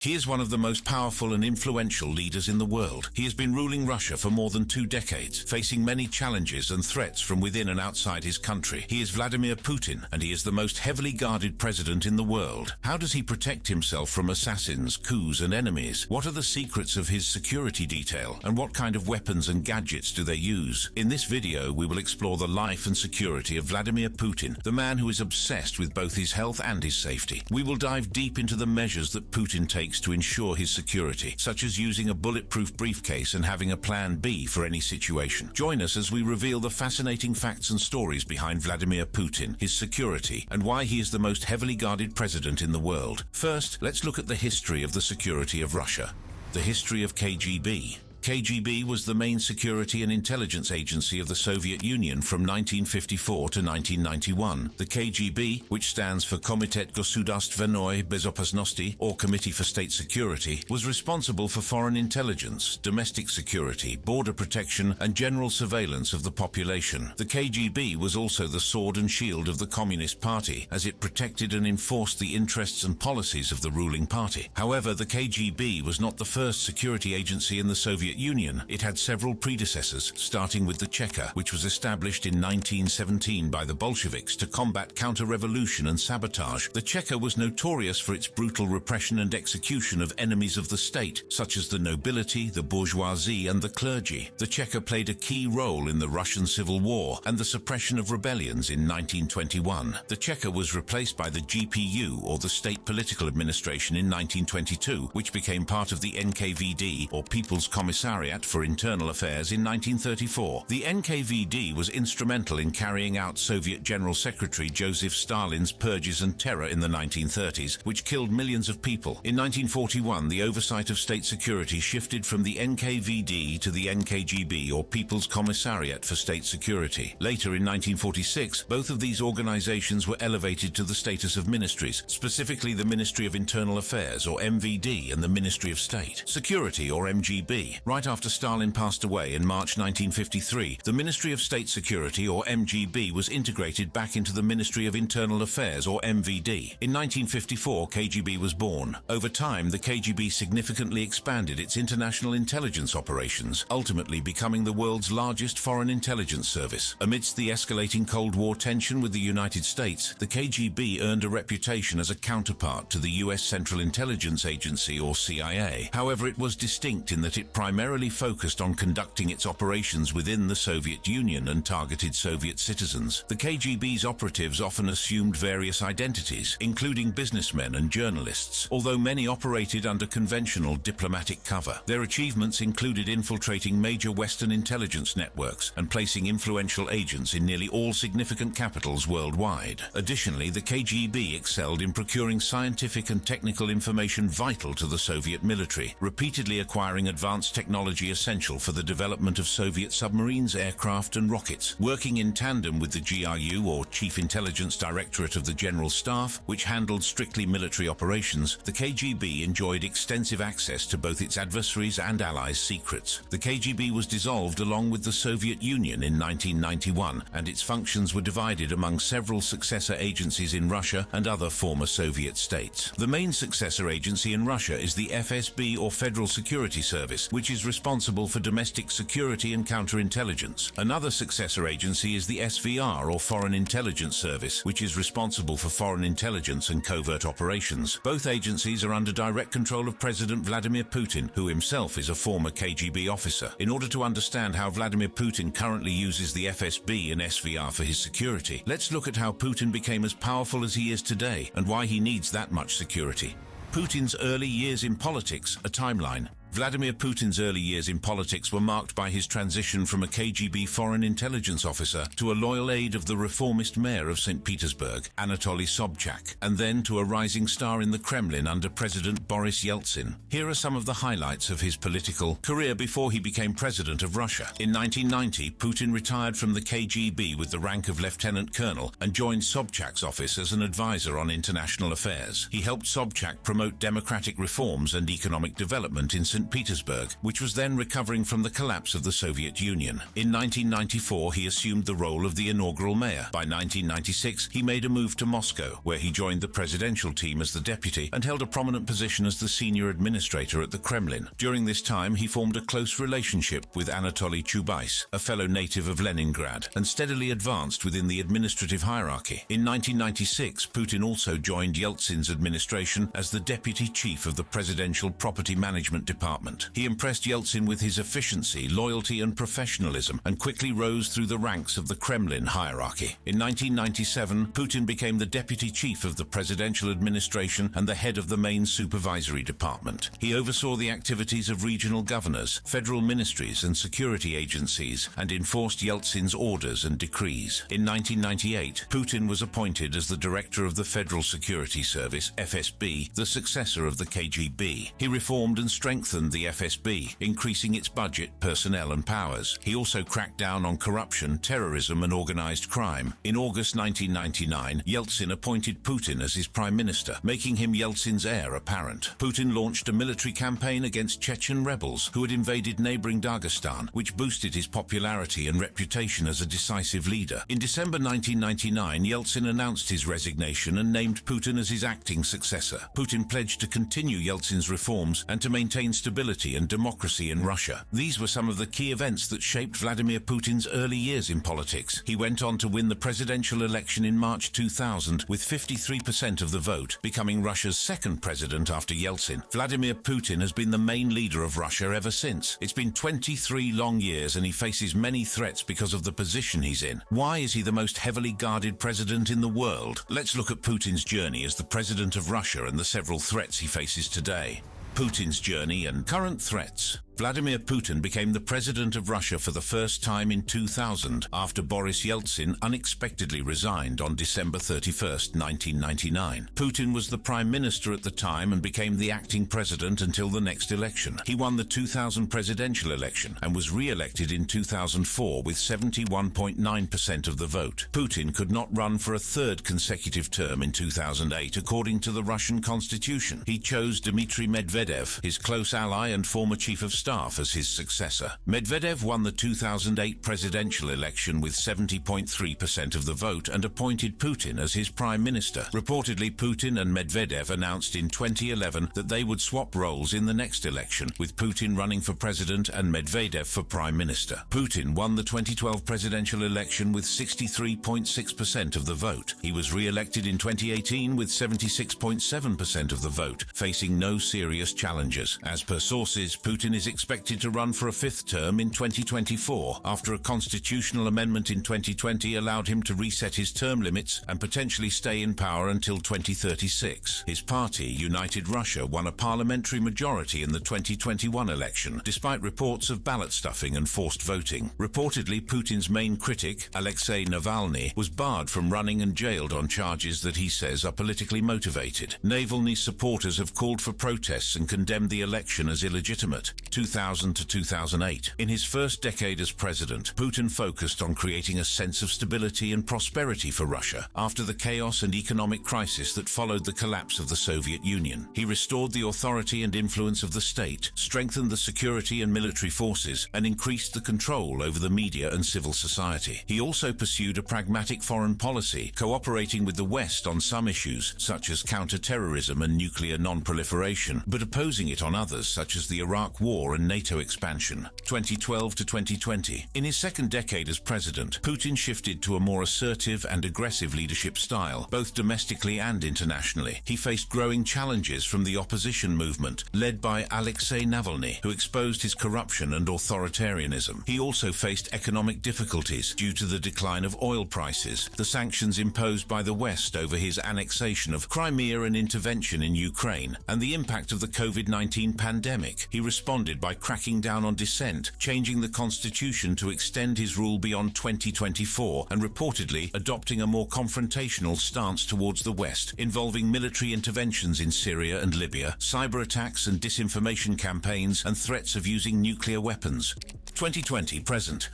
He is one of the most powerful and influential leaders in the world. He has been ruling Russia for more than 2 decades, facing many challenges and threats from within and outside his country. He is Vladimir Putin, and he is the most heavily guarded president in the world. How does he protect himself from assassins, coups, and enemies? What are the secrets of his security detail, and what kind of weapons and gadgets do they use? In this video, we will explore the life and security of Vladimir Putin, the man who is obsessed with both his health and his safety. We will dive deep into the measures that Putin takes to ensure his security, such as using a bulletproof briefcase and having a plan B for any situation. Join us as we reveal the fascinating facts and stories behind Vladimir Putin, his security, and why he is the most heavily guarded president in the world. First, let's look at the history of the security of Russia. The history of KGB. KGB was the main security and intelligence agency of the Soviet Union from 1954 to 1991. The KGB, which stands for Komitet Gosudarstvennoy Bezopasnosti, or Committee for State Security, was responsible for foreign intelligence, domestic security, border protection, and general surveillance of the population. The KGB was also the sword and shield of the Communist Party, as it protected and enforced the interests and policies of the ruling party. However, the KGB was not the first security agency in the Soviet Union. It had several predecessors, starting with the Cheka, which was established in 1917 by the Bolsheviks to combat counter-revolution and sabotage. The Cheka was notorious for its brutal repression and execution of enemies of the state, such as the nobility, the bourgeoisie, and the clergy. The Cheka played a key role in the Russian Civil War and the suppression of rebellions in 1921. The Cheka was replaced by the GPU, or the State Political Administration, in 1922, which became part of the NKVD, or People's Commissariat for Internal Affairs, in 1934. The NKVD was instrumental in carrying out Soviet General Secretary Joseph Stalin's purges and terror in the 1930s, which killed millions of people. In 1941, the oversight of state security shifted from the NKVD to the NKGB, or People's Commissariat for State Security. Later, in 1946, both of these organizations were elevated to the status of ministries, specifically the Ministry of Internal Affairs, or MVD, and the Ministry of State Security, or MGB. Right after Stalin passed away in March 1953, the Ministry of State Security, or MGB, was integrated back into the Ministry of Internal Affairs, or MVD. In 1954, KGB was born. Over time, the KGB significantly expanded its international intelligence operations, ultimately becoming the world's largest foreign intelligence service. Amidst the escalating Cold War tension with the United States, the KGB earned a reputation as a counterpart to the US Central Intelligence Agency, or CIA. However, it was distinct in that it primarily focused on conducting its operations within the Soviet Union and targeted Soviet citizens. The KGB's operatives often assumed various identities, including businessmen and journalists, although many operated under conventional diplomatic cover. Their achievements included infiltrating major Western intelligence networks and placing influential agents in nearly all significant capitals worldwide. Additionally, the KGB excelled in procuring scientific and technical information vital to the Soviet military, repeatedly acquiring advanced technology essential for the development of Soviet submarines, aircraft, and rockets. Working in tandem with the GRU, or Chief Intelligence Directorate of the General Staff, which handled strictly military operations, the KGB enjoyed extensive access to both its adversaries' and allies' secrets. The KGB was dissolved along with the Soviet Union in 1991, and its functions were divided among several successor agencies in Russia and other former Soviet states. The main successor agency in Russia is the FSB, or Federal Security Service, which is responsible for domestic security and counterintelligence. Another successor agency is the SVR, or Foreign Intelligence Service, which is responsible for foreign intelligence and covert operations. Both agencies are under direct control of President Vladimir Putin, who himself is a former KGB officer. In order to understand how Vladimir Putin currently uses the FSB and SVR for his security, let's look at how Putin became as powerful as he is today and why he needs that much security. Putin's early years in politics, a timeline. Vladimir Putin's early years in politics were marked by his transition from a KGB foreign intelligence officer to a loyal aide of the reformist mayor of St. Petersburg, Anatoly Sobchak, and then to a rising star in the Kremlin under President Boris Yeltsin. Here are some of the highlights of his political career before he became president of Russia. In 1990, Putin retired from the KGB with the rank of lieutenant colonel and joined Sobchak's office as an advisor on international affairs. He helped Sobchak promote democratic reforms and economic development in St. St. Petersburg, which was then recovering from the collapse of the Soviet Union. In 1994, he assumed the role of the inaugural mayor. By 1996, he made a move to Moscow, where he joined the presidential team as the deputy and held a prominent position as the senior administrator at the Kremlin. During this time, he formed a close relationship with Anatoly Chubais, a fellow native of Leningrad, and steadily advanced within the administrative hierarchy. In 1996, Putin also joined Yeltsin's administration as the deputy chief of the Presidential Property Management Department. He impressed Yeltsin with his efficiency, loyalty, and professionalism, and quickly rose through the ranks of the Kremlin hierarchy. In 1997, Putin became the deputy chief of the presidential administration and the head of the main supervisory department. He oversaw the activities of regional governors, federal ministries, and security agencies, and enforced Yeltsin's orders and decrees. In 1998, Putin was appointed as the director of the Federal Security Service, FSB, the successor of the KGB. He reformed and strengthened the FSB, increasing its budget, personnel, and powers. He also cracked down on corruption, terrorism, and organized crime. In August 1999, Yeltsin appointed Putin as his prime minister, making him Yeltsin's heir apparent. Putin launched a military campaign against Chechen rebels who had invaded neighboring Dagestan, which boosted his popularity and reputation as a decisive leader. In December 1999, Yeltsin announced his resignation and named Putin as his acting successor. Putin pledged to continue Yeltsin's reforms and to maintain stability and democracy in Russia. These were some of the key events that shaped Vladimir Putin's early years in politics. He went on to win the presidential election in March 2000 with 53% of the vote, becoming Russia's second president after Yeltsin. Vladimir Putin has been the main leader of Russia ever since. It's been 23 long years and he faces many threats because of the position he's in. Why is he the most heavily guarded president in the world? Let's look at Putin's journey as the president of Russia and the several threats he faces today. Putin's journey and current threats. Vladimir Putin became the president of Russia for the first time in 2000 after Boris Yeltsin unexpectedly resigned on December 31, 1999. Putin was the prime minister at the time and became the acting president until the next election. He won the 2000 presidential election and was re-elected in 2004 with 71.9% of the vote. Putin could not run for a third consecutive term in 2008 according to the Russian constitution. He chose Dmitry Medvedev, his close ally and former chief of staff, as his successor. Medvedev won the 2008 presidential election with 70.3% of the vote and appointed Putin as his prime minister. Reportedly, Putin and Medvedev announced in 2011 that they would swap roles in the next election, with Putin running for president and Medvedev for prime minister. Putin won the 2012 presidential election with 63.6% of the vote. He was re-elected in 2018 with 76.7% of the vote, facing no serious challengers. As per sources, Putin is expected to run for a fifth term in 2024 after a constitutional amendment in 2020 allowed him to reset his term limits and potentially stay in power until 2036. His party, United Russia, won a parliamentary majority in the 2021 election, despite reports of ballot stuffing and forced voting. Reportedly, Putin's main critic, Alexei Navalny, was barred from running and jailed on charges that he says are politically motivated. Navalny's supporters have called for protests and condemned the election as illegitimate. 2000 to 2008. In his first decade as president, Putin focused on creating a sense of stability and prosperity for Russia after the chaos and economic crisis that followed the collapse of the Soviet Union. He restored the authority and influence of the state, strengthened the security and military forces, and increased the control over the media and civil society. He also pursued a pragmatic foreign policy, cooperating with the West on some issues such as counter-terrorism and nuclear non-proliferation, but opposing it on others such as the Iraq War and NATO expansion. 2012 to 2020. In his second decade as president, Putin shifted to a more assertive and aggressive leadership style, both domestically and internationally. He faced growing challenges from the opposition movement, led by Alexei Navalny, who exposed his corruption and authoritarianism. He also faced economic difficulties due to the decline of oil prices, the sanctions imposed by the West over his annexation of Crimea and intervention in Ukraine, and the impact of the COVID-19 pandemic. He responded by cracking down on dissent, changing the constitution to extend his rule beyond 2024, and reportedly adopting a more confrontational stance towards the West, involving military interventions in Syria and Libya, cyber attacks and disinformation campaigns, and threats of using nuclear weapons. 2020 present.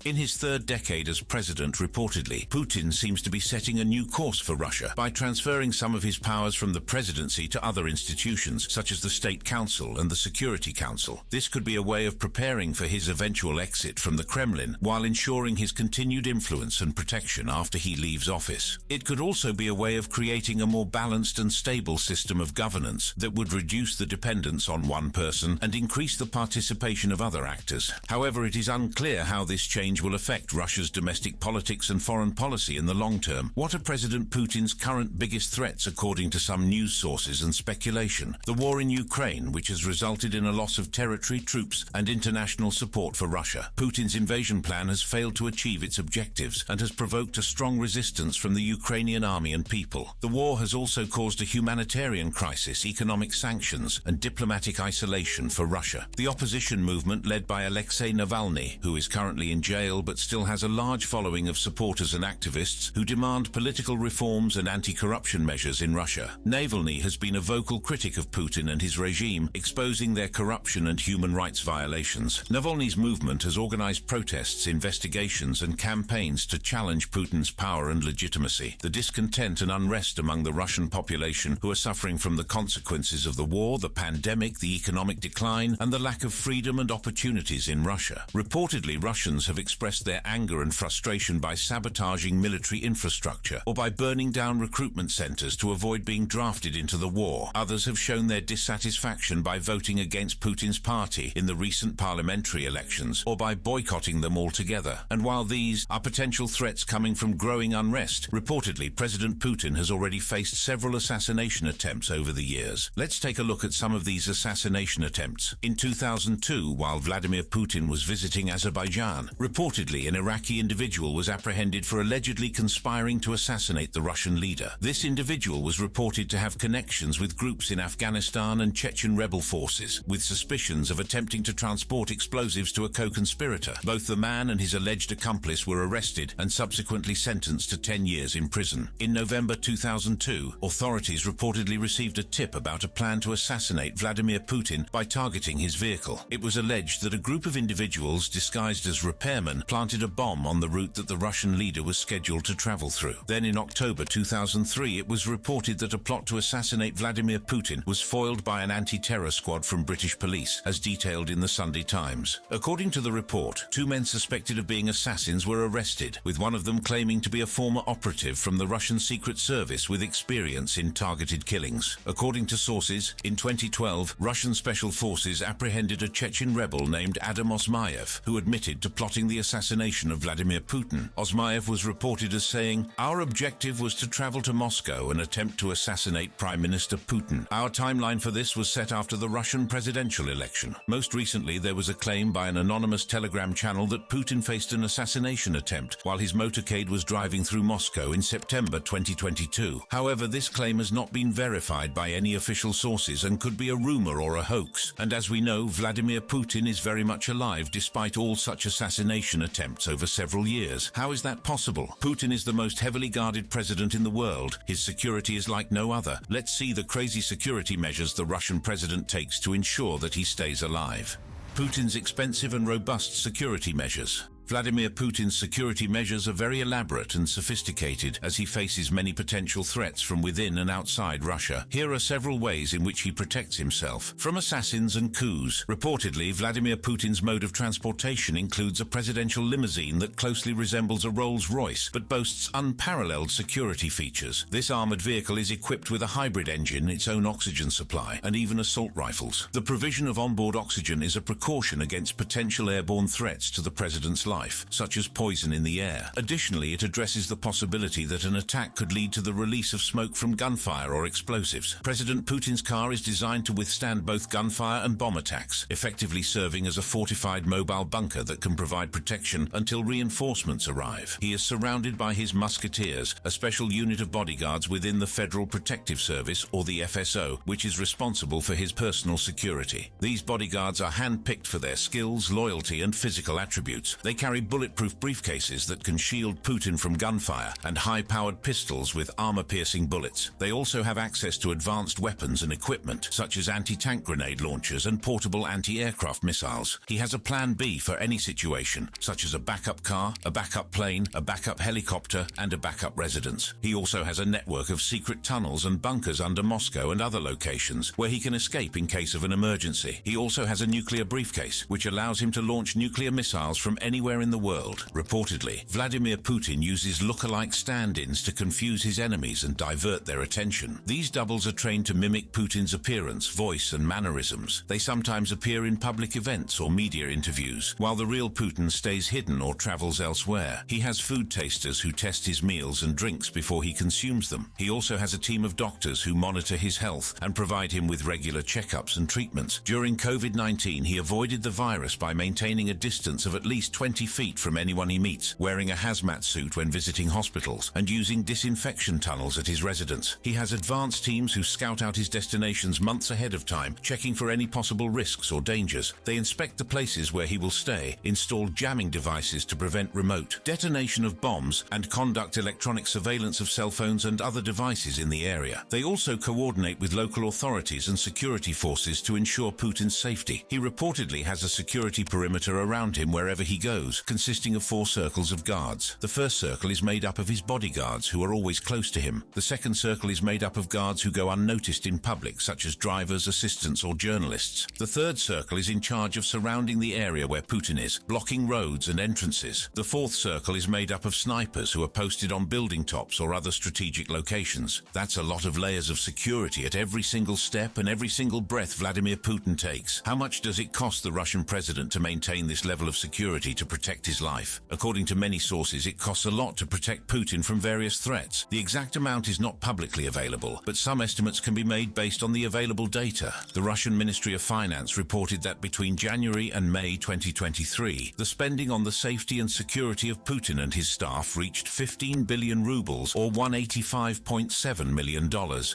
In his third decade as president, reportedly, Putin seems to be setting a new course for Russia by transferring some of his powers from the presidency to other institutions, such as the State Council and the Security Council. This could be a way of preparing for his eventual exit from the Kremlin while ensuring his continued influence and protection after he leaves office. It could also be a way of creating a more balanced and stable system of governance that would reduce the dependence on one person and increase the participation of other actors. However, it is unclear how this change will affect Russia's domestic politics and foreign policy in the long term. What are President Putin's current biggest threats, according to some news sources and speculation? The war in Ukraine, which has resulted in a loss of territory, troops, and international support for Russia. Putin's invasion plan has failed to achieve its objectives and has provoked a strong resistance from the Ukrainian army and people. The war has also caused a humanitarian crisis, economic sanctions, and diplomatic isolation for Russia. The opposition movement, led by Alexei Navalny, who is currently in jail but still has a large following of supporters and activists who demand political reforms and anti-corruption measures in Russia. Navalny has been a vocal critic of Putin and his regime, exposing their corruption and human rights violations. Navalny's movement has organized protests, investigations, and campaigns to challenge Putin's power and legitimacy. The discontent and unrest among the Russian population, who are suffering from the consequences of the war, the pandemic, the economic decline, and the lack of freedom and opportunities in Russia. Reportedly, Russians have expressed their anger and frustration by sabotaging military infrastructure or by burning down recruitment centers to avoid being drafted into the war. Others have shown their dissatisfaction by voting against Putin's party in the recent parliamentary elections or by boycotting them altogether. And while these are potential threats coming from growing unrest, reportedly President Putin has already faced several assassination attempts over the years. Let's take a look at some of these assassination attempts. In 2002, while Vladimir Putin was visiting Azerbaijan, reportedly an Iraqi individual was apprehended for allegedly conspiring to assassinate the Russian leader. This individual was reported to have connections with groups in Afghanistan and Chechen rebel forces, with suspicions of attempting to transport explosives to a co-conspirator. Both the man and his alleged accomplice were arrested and subsequently sentenced to 10 years in prison. In November 2002, authorities reportedly received a tip about a plan to assassinate Vladimir Putin by targeting his vehicle. It was alleged that a group of individuals disguised as repairmen planted a bomb on the route that the Russian leader was scheduled to travel through. Then in October 2003, it was reported that a plot to assassinate Vladimir Putin was foiled by an anti-terror squad from British police, as detailed in the Sunday Times. According to the report, 2 men suspected of being assassins were arrested, with one of them claiming to be a former operative from the Russian Secret Service with experience in targeted killings. According to sources, in 2012, Russian special forces apprehended a Chechen rebel named Adam Osmayev, who admitted to plotting the assassination of Vladimir Putin. Osmayev was reported as saying, "Our objective was to travel to Moscow and attempt to assassinate Prime Minister Putin. Our timeline for this was set after the Russian presidential election." Most recently, there was a claim by an anonymous Telegram channel that Putin faced an assassination attempt while his motorcade was driving through Moscow in September 2022. However, this claim has not been verified by any official sources and could be a rumor or a hoax. And as we know, Vladimir Putin is very much alive despite all such assassination attempts over several years. How is that possible? Putin is the most heavily guarded president in the world. His security is like no other. Let's see the crazy security measures the Russian president takes to ensure that he stays alive. Putin's expensive and robust security measures. Vladimir Putin's security measures are very elaborate and sophisticated as he faces many potential threats from within and outside Russia. Here are several ways in which he protects himself from assassins and coups. Reportedly, Vladimir Putin's mode of transportation includes a presidential limousine that closely resembles a Rolls-Royce but boasts unparalleled security features. This armored vehicle is equipped with a hybrid engine, its own oxygen supply, and even assault rifles. The provision of onboard oxygen is a precaution against potential airborne threats to the president's life, such as poison in the air. Additionally, it addresses the possibility that an attack could lead to the release of smoke from gunfire or explosives. President Putin's car is designed to withstand both gunfire and bomb attacks, effectively serving as a fortified mobile bunker that can provide protection until reinforcements arrive. He is surrounded by his musketeers, a special unit of bodyguards within the Federal Protective Service, or the FSO, which is responsible for his personal security. These bodyguards are hand-picked for their skills, loyalty, and physical attributes. They carry bulletproof briefcases that can shield Putin from gunfire and high-powered pistols with armor-piercing bullets. They also have access to advanced weapons and equipment, such as anti-tank grenade launchers and portable anti-aircraft missiles. He has a plan B for any situation, such as a backup car, a backup plane, a backup helicopter, and a backup residence. He also has a network of secret tunnels and bunkers under Moscow and other locations where he can escape in case of an emergency. He also has a nuclear briefcase, which allows him to launch nuclear missiles from anywhere in the world. Reportedly, Vladimir Putin uses look-alike stand-ins to confuse his enemies and divert their attention. These doubles are trained to mimic Putin's appearance, voice, and mannerisms. They sometimes appear in public events or media interviews, while the real Putin stays hidden or travels elsewhere. He has food tasters who test his meals and drinks before he consumes them. He also has a team of doctors who monitor his health and provide him with regular checkups and treatments. During COVID-19, he avoided the virus by maintaining a distance of at least 20 feet from anyone he meets, wearing a hazmat suit when visiting hospitals, and using disinfection tunnels at his residence. He has advanced teams who scout out his destinations months ahead of time, checking for any possible risks or dangers. They inspect the places where he will stay, install jamming devices to prevent remote detonation of bombs, and conduct electronic surveillance of cell phones and other devices in the area. They also coordinate with local authorities and security forces to ensure Putin's safety. He reportedly has a security perimeter around him wherever he goes, consisting of 4 circles of guards. The first circle is made up of his bodyguards, who are always close to him. The second circle is made up of guards who go unnoticed in public, such as drivers, assistants, or journalists. The third circle is in charge of surrounding the area where Putin is, blocking roads and entrances. The fourth circle is made up of snipers who are posted on building tops or other strategic locations. That's a lot of layers of security at every single step and every single breath Vladimir Putin takes. How much does it cost the Russian president to maintain this level of security to protect his life? According to many sources, it costs a lot to protect Putin from various threats. The exact amount is not publicly available, but some estimates can be made based on the available data. The Russian Ministry of Finance reported that between January and May 2023, the spending on the safety and security of Putin and his staff reached 15 billion rubles, or $185.7 million,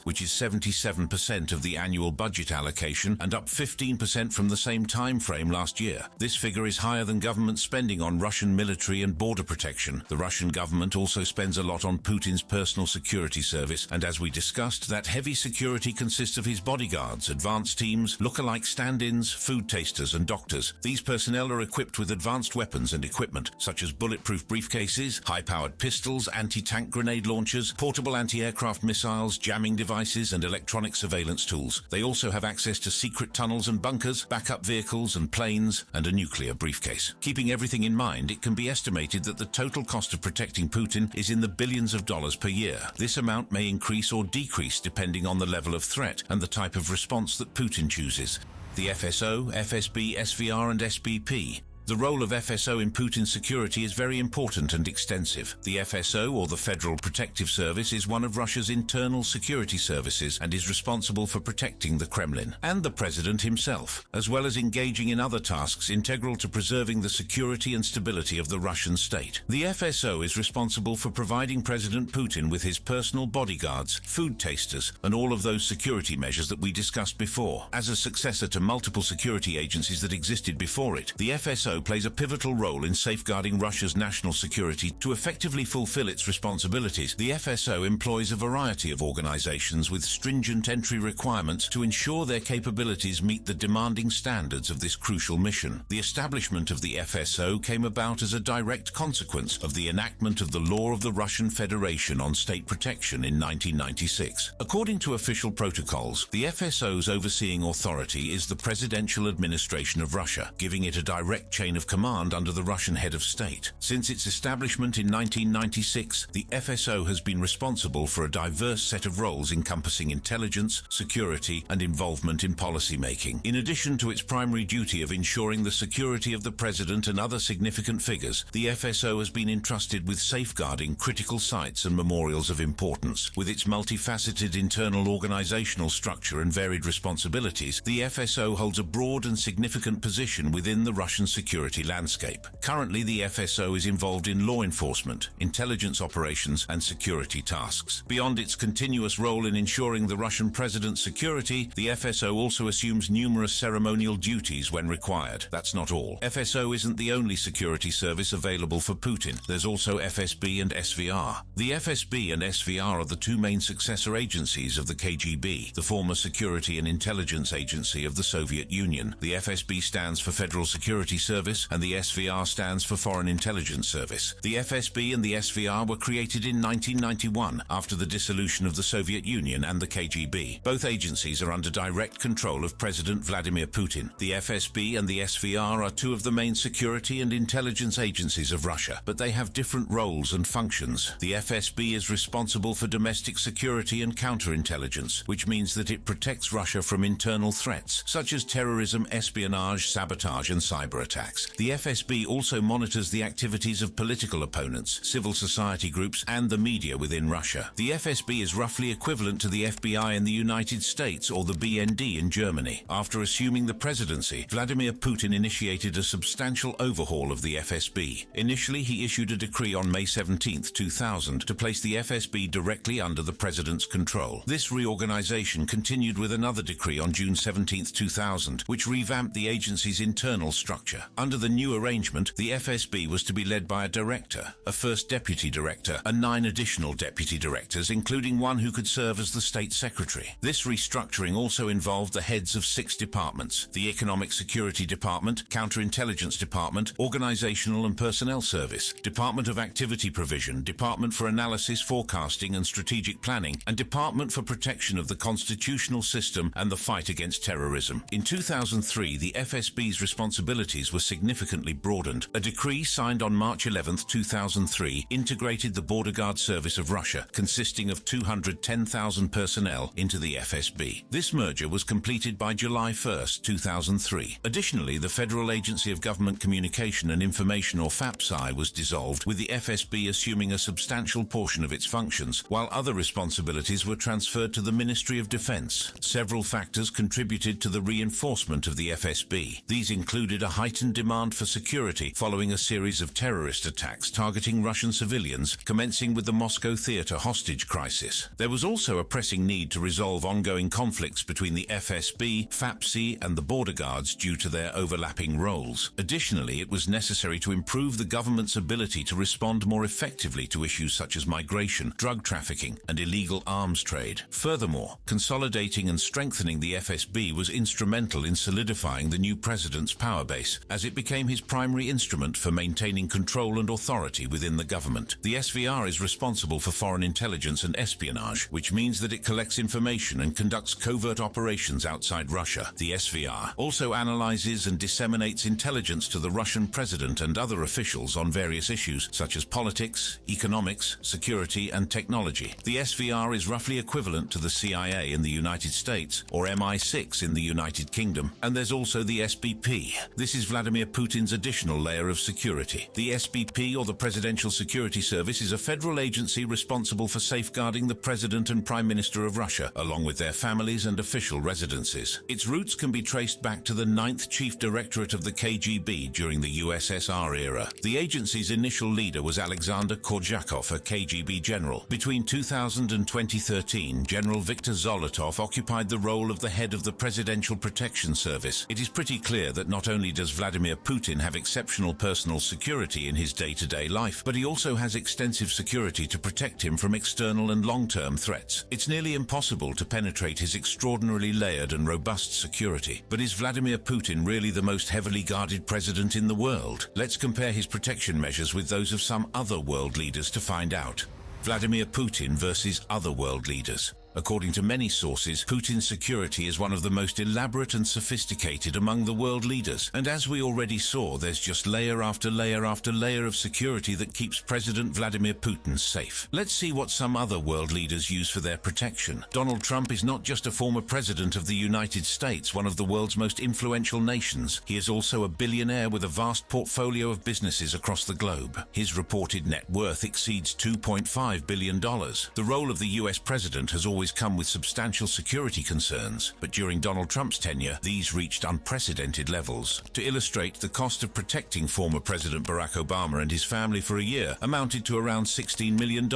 which is 77% of the annual budget allocation and up 15% from the same time frame last year. This figure is higher than government spending on Russian military and border protection. The Russian government also spends a lot on Putin's personal security service, and as we discussed, that heavy security consists of his bodyguards, advanced teams, look-alike stand-ins, food tasters, and doctors. These personnel are equipped with advanced weapons and equipment, such as bulletproof briefcases, high-powered pistols, anti-tank grenade launchers, portable anti-aircraft missiles, jamming devices, and electronic surveillance tools. They also have access to secret tunnels and bunkers, backup vehicles and planes, and a nuclear briefcase. Keeping everything in mind, it can be estimated that the total cost of protecting Putin is in the billions of dollars per year. This amount may increase or decrease depending on the level of threat and the type of response that Putin chooses. The FSO, FSB, SVR, and SBP. The role of FSO in Putin's security is very important and extensive. The FSO, or the Federal Protective Service, is one of Russia's internal security services and is responsible for protecting the Kremlin and the president himself, as well as engaging in other tasks integral to preserving the security and stability of the Russian state. The FSO is responsible for providing President Putin with his personal bodyguards, food tasters, and all of those security measures that we discussed before. As a successor to multiple security agencies that existed before it, the FSO plays a pivotal role in safeguarding Russia's national security. To effectively fulfill its responsibilities, the FSO employs a variety of organizations with stringent entry requirements to ensure their capabilities meet the demanding standards of this crucial mission. The establishment of the FSO came about as a direct consequence of the enactment of the law of the Russian Federation on state protection in 1996. According to official protocols, the FSO's overseeing authority is the Presidential Administration of Russia, giving it a direct chain of command under the Russian head of state. Since its establishment in 1996, the FSO has been responsible for a diverse set of roles encompassing intelligence, security, and involvement in policy-making. In addition to its primary duty of ensuring the security of the president and other significant figures, the FSO has been entrusted with safeguarding critical sites and memorials of importance. With its multifaceted internal organizational structure and varied responsibilities, the FSO holds a broad and significant position within the Russian security security landscape. Currently, the FSO is involved in law enforcement, intelligence operations, and security tasks. Beyond its continuous role in ensuring the Russian president's security, the FSO also assumes numerous ceremonial duties when required. That's not all. FSO isn't the only security service available for Putin. There's also FSB and SVR. The FSB and SVR are the two main successor agencies of the KGB, the former security and intelligence agency of the Soviet Union. The FSB stands for Federal Security Service and the SVR stands for Foreign Intelligence Service. The FSB and the SVR were created in 1991 after the dissolution of the Soviet Union and the KGB. Both agencies are under direct control of President Vladimir Putin. The FSB and the SVR are two of the main security and intelligence agencies of Russia, but they have different roles and functions. The FSB is responsible for domestic security and counterintelligence, which means that it protects Russia from internal threats, such as terrorism, espionage, sabotage, and cyber attacks. The FSB also monitors the activities of political opponents, civil society groups, and the media within Russia. The FSB is roughly equivalent to the FBI in the United States or the BND in Germany. After assuming the presidency, Vladimir Putin initiated a substantial overhaul of the FSB. Initially, he issued a decree on May 17, 2000, to place the FSB directly under the president's control. This reorganization continued with another decree on June 17, 2000, which revamped the agency's internal structure. Under the new arrangement, the FSB was to be led by a director, a first deputy director, and 9 additional deputy directors, including one who could serve as the state secretary. This restructuring also involved the heads of 6 departments: the Economic Security Department, Counterintelligence Department, Organizational and Personnel Service, Department of Activity Provision, Department for Analysis, Forecasting and Strategic Planning, and Department for Protection of the Constitutional System and the Fight Against Terrorism. In 2003, the FSB's responsibilities were significantly broadened. A decree signed on March 11, 2003, integrated the Border Guard Service of Russia, consisting of 210,000 personnel, into the FSB. This merger was completed by July 1, 2003. Additionally, the Federal Agency of Government Communication and Information, or FAPSI, was dissolved, with the FSB assuming a substantial portion of its functions, while other responsibilities were transferred to the Ministry of Defense. Several factors contributed to the reinforcement of the FSB. These included a heightened demand for security following a series of terrorist attacks targeting Russian civilians, commencing with the Moscow theater hostage crisis. There was also a pressing need to resolve ongoing conflicts between the FSB, FAPSI, and the border guards due to their overlapping roles. Additionally, it was necessary to improve the government's ability to respond more effectively to issues such as migration, drug trafficking, and illegal arms trade. Furthermore, consolidating and strengthening the FSB was instrumental in solidifying the new president's power base, as it became his primary instrument for maintaining control and authority within the government. The SVR is responsible for foreign intelligence and espionage, which means that it collects information and conducts covert operations outside Russia. The SVR also analyzes and disseminates intelligence to the Russian president and other officials on various issues such as politics, economics, security, and technology. The SVR is roughly equivalent to the CIA in the United States or MI6 in the United Kingdom, and there's also the SBP. This is Vladimir Putin's additional layer of security. The SBP, or the Presidential Security Service, is a federal agency responsible for safeguarding the President and Prime Minister of Russia, along with their families and official residences. Its roots can be traced back to the 9th Chief Directorate of the KGB during the USSR era. The agency's initial leader was Alexander Korzhakov, a KGB general. Between 2000 and 2013, General Viktor Zolotov occupied the role of the head of the Presidential Protection Service. It is pretty clear that not only does Vladimir Putin have exceptional personal security in his day-to-day life, but he also has extensive security to protect him from external and long-term threats. It's nearly impossible to penetrate his extraordinarily layered and robust security. But is Vladimir Putin really the most heavily guarded president in the world? Let's compare his protection measures with those of some other world leaders to find out. Vladimir Putin versus other world leaders. According to many sources, Putin's security is one of the most elaborate and sophisticated among the world leaders. And as we already saw, there's just layer after layer after layer of security that keeps President Vladimir Putin safe. Let's see what some other world leaders use for their protection. Donald Trump is not just a former president of the United States, one of the world's most influential nations. He is also a billionaire with a vast portfolio of businesses across the globe. His reported net worth exceeds $2.5 billion. The role of the US president has always always come with substantial security concerns, but during Donald Trump's tenure, these reached unprecedented levels. To illustrate, the cost of protecting former President Barack Obama and his family for a year amounted to around $16 million,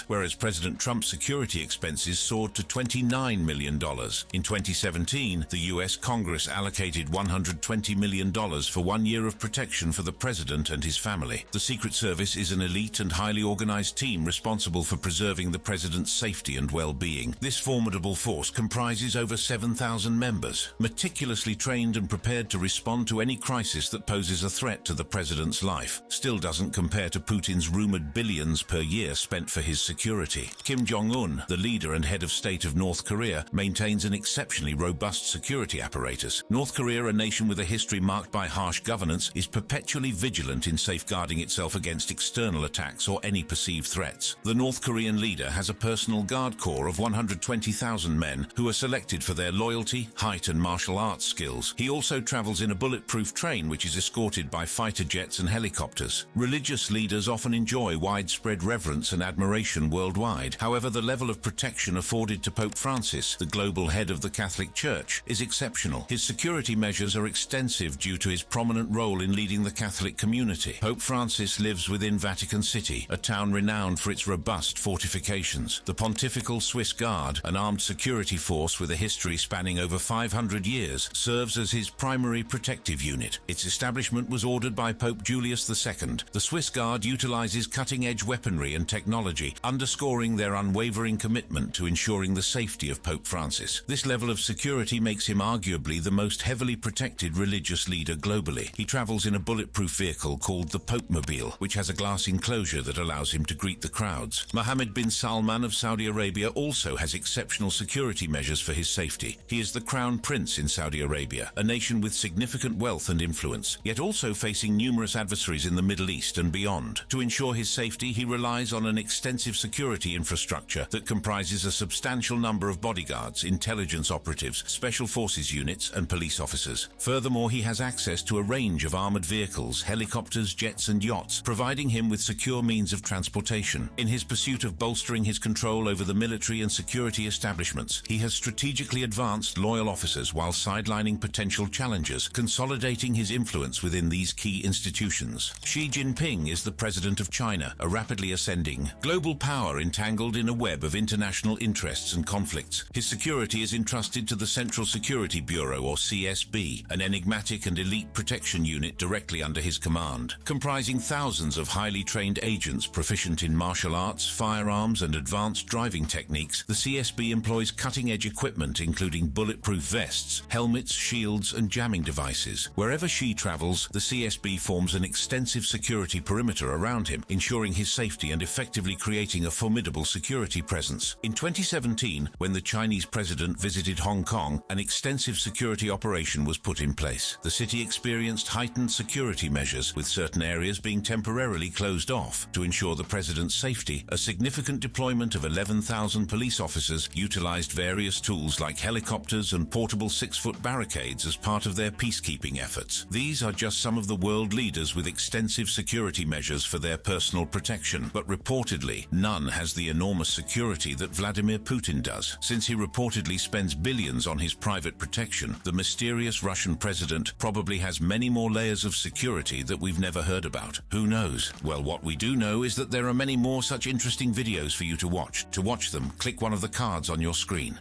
whereas President Trump's security expenses soared to $29 million. In 2017, the U.S. Congress allocated $120 million for 1 year of protection for the president and his family. The Secret Service is an elite and highly organized team responsible for preserving the president's safety and well-being. This formidable force comprises over 7,000 members, meticulously trained and prepared to respond to any crisis that poses a threat to the president's life. Still doesn't compare to Putin's rumored billions per year spent for his security. Kim Jong-un, the leader and head of state of North Korea, maintains an exceptionally robust security apparatus. North Korea, a nation with a history marked by harsh governance, is perpetually vigilant in safeguarding itself against external attacks or any perceived threats. The North Korean leader has a personal guard corps of 120,000 men who are selected for their loyalty, height and martial arts skills. He also travels in a bulletproof train which is escorted by fighter jets and helicopters. Religious leaders often enjoy widespread reverence and admiration worldwide. However, the level of protection afforded to Pope Francis, the global head of the Catholic Church, is exceptional. His security measures are extensive due to his prominent role in leading the Catholic community. Pope Francis lives within Vatican City, a town renowned for its robust fortifications. The Pontifical Swiss Guard, an armed security force with a history spanning over 500 years, serves as his primary protective unit. Its establishment was ordered by Pope Julius II. The Swiss Guard utilizes cutting-edge weaponry and technology, underscoring their unwavering commitment to ensuring the safety of Pope Francis. This level of security makes him arguably the most heavily protected religious leader globally. He travels in a bulletproof vehicle called the Pope-mobile, which has a glass enclosure that allows him to greet the crowds. Mohammed bin Salman of Saudi Arabia also has exceptional security measures for his safety. He is the crown prince in Saudi Arabia, a nation with significant wealth and influence, yet also facing numerous adversaries in the Middle East and beyond. To ensure his safety, he relies on an extensive security infrastructure that comprises a substantial number of bodyguards, intelligence operatives, special forces units, and police officers. Furthermore, he has access to a range of armored vehicles, helicopters, jets, and yachts, providing him with secure means of transportation. In his pursuit of bolstering his control over the military and security establishments, he has strategically advanced loyal officers while sidelining potential challengers, consolidating his influence within these key institutions. Xi Jinping is the president of China, a rapidly ascending global power entangled in a web of international interests and conflicts. His security is entrusted to the Central Security Bureau, or CSB, an enigmatic and elite protection unit directly under his command. Comprising thousands of highly trained agents proficient in martial arts, firearms, and advanced driving techniques, the CSB employs cutting-edge equipment including bulletproof vests, helmets, shields, and jamming devices. Wherever Xi travels, the CSB forms an extensive security perimeter around him, ensuring his safety and effectively creating a formidable security presence. In 2017, when the Chinese president visited Hong Kong, an extensive security operation was put in place. The city experienced heightened security measures, with certain areas being temporarily closed off. To ensure the president's safety, a significant deployment of 11,000 police officers utilized various tools like helicopters and portable 6-foot barricades as part of their peacekeeping efforts. These are just some of the world leaders with extensive security measures for their personal protection, but reportedly, none has the enormous security that Vladimir Putin does. Since he reportedly spends billions on his private protection, the mysterious Russian president probably has many more layers of security that we've never heard about. Who knows? Well, what we do know is that there are many more such interesting videos for you to watch. To watch them, click one of the cards on your screen.